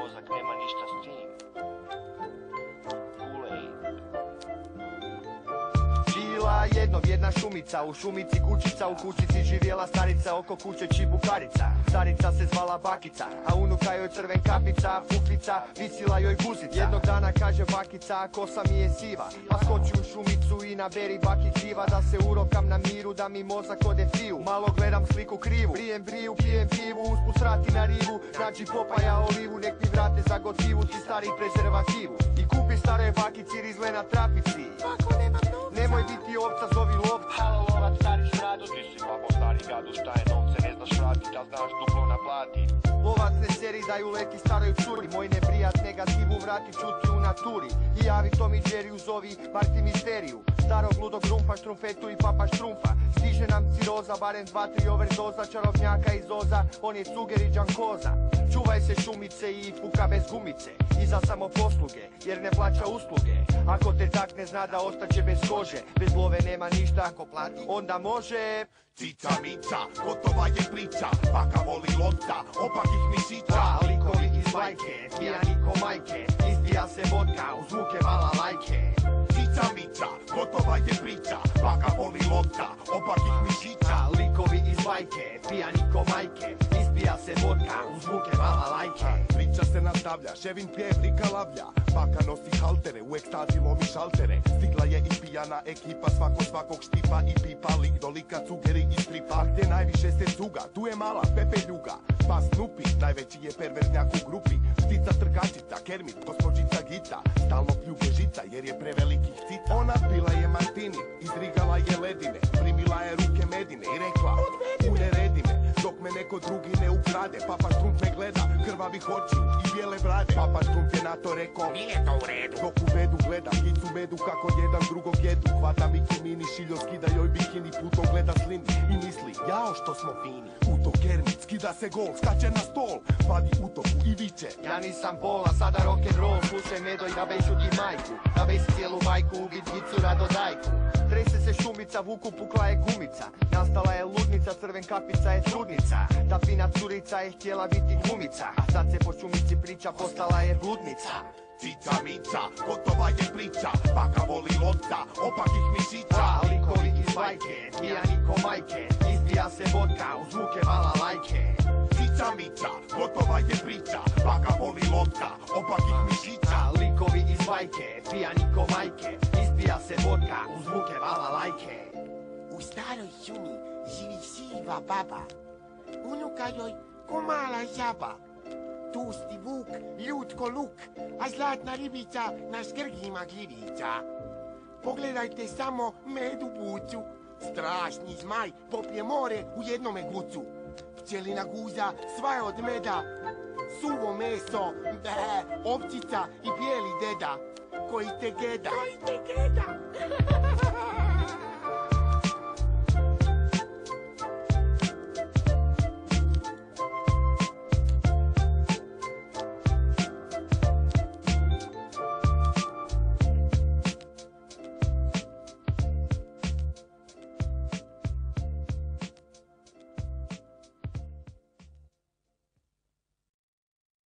mozak nema ništa s tim. Živjela jedna šumica, u šumici kućica, u kućici živjela starica, oko kuće čibukarica. Starica se zvala bakica, a unuka joj crven kapica, fufica, visila joj guzica. Jednog dana kaže bakica, kosa mi je siva, pa skoči u šumicu i naberi baki kriva, da se urokam na miru, da mi mozak ode fiju. Malo gledam sliku krivu, prijem briju, pijem pivu, usput srati na rivu, nađi popaja olivu, nek mi vrate za gotivu, ti stari prezervativu. I kupi staroj bakici rizle na trapici. Nemoj biti ovca, zovi lovca. Halo lovac, stari smradu, ti si babo stari gadu, šta je novce, ne znaš vratit, a znaš duplo naplatit. Lovac ne seri da ju leti staroj curi, moj neprijat negativu vrati čuti u naturi. I javi Tomi Jerryu, zovi Marti Misteriju, starog ludog rumpa, štrumfetu i papa štrumfa. Stiže nam ciroza, barem 2-3 overdoza, čarobnjaka iz Oza, on je cuger i džankoza. Čuvaj se šumice i puka bez gumice, i za samoposluge, jer ne plaća usluge. Ako te tak ne zna da ostaće bez kože, bez love nema ništa, ako plati onda može. Cica mica, gotova je priča, baka voli lopta, opakih mišića. Likovi iz bajke, pijani ko majke, izbija se vodka uz zvuke vala lajke. Cica mica, gotova je priča, baka voli lopta, opakih mišića. Likovi iz bajke, pijani ko majke, izbija se vodka uz zvuke vala lajke. Priča se nastavlja, Ševin pije vrika lavlja, baka nosi haltere, u ekstazi lomi šaltere. Stigla je i pijana ekipa, svakog štipa i pipa, lik do lika, cugeri i stripa. Gdje najviše se cuga, tu je mala Pepe Ljuga, pa Snupi, najveći je perverznjak u grupi. Ptica trkačica, Kermit, gospođica Gita, stalno pljuge žica jer je prevelikih cica. Ona pila je martini, izrigala je ledine, primila je ruke medine i rekla uneredi me, dok me neko drugi ne ukrade. Papa Štrumf me gleda, krvavih očiju i bijele brade. Papa Štrumf je na to rekao, nije to u redu. Dok u medu gleda, hicu medu kako jedan drugog jedu. Hvata Miki Mini, šiljo skida joj bikini, putom gleda slini i misli, jao što smo fini. Uto Kermit, skida se gol, skače na stol, vadi utoku i viče, ja nisam Pola, sada rock'n'roll, slušaj Medo i nabeću ti majku, nabesi cijelu majku, ubit gicu rado dajku. Trese se šumica, vuku pukla je gumica, nastala je ludnica, crven kapica je trudnica. Ta fina curica je htjela biti glumica, a sad se po šumici priča, postala je bludnica. Cica mica, gotova je priča, baka voli lopta, opakih mišića. Likovi iz bajke, pijani ko majke, izbija se vodka uz zvuke vala lajke. Cica mica, gotova je priča, baka voli lopta, opakih mišića. Likovi iz bajke, pijani ko majke, izbija se vodka uz zvuke vala lajke. U staroj šumi živi siva baba, unuka joj ko mala žaba. Tusti vuk, ljut ko luk, a zlatna ribica na škrgima gljivica. Pogledajte samo medu bucu, strašni zmaj popije more u jednome gucu. Pčelina guza sva je od meda, suvo meso, ovčica i bijeli deda. Koji te geda.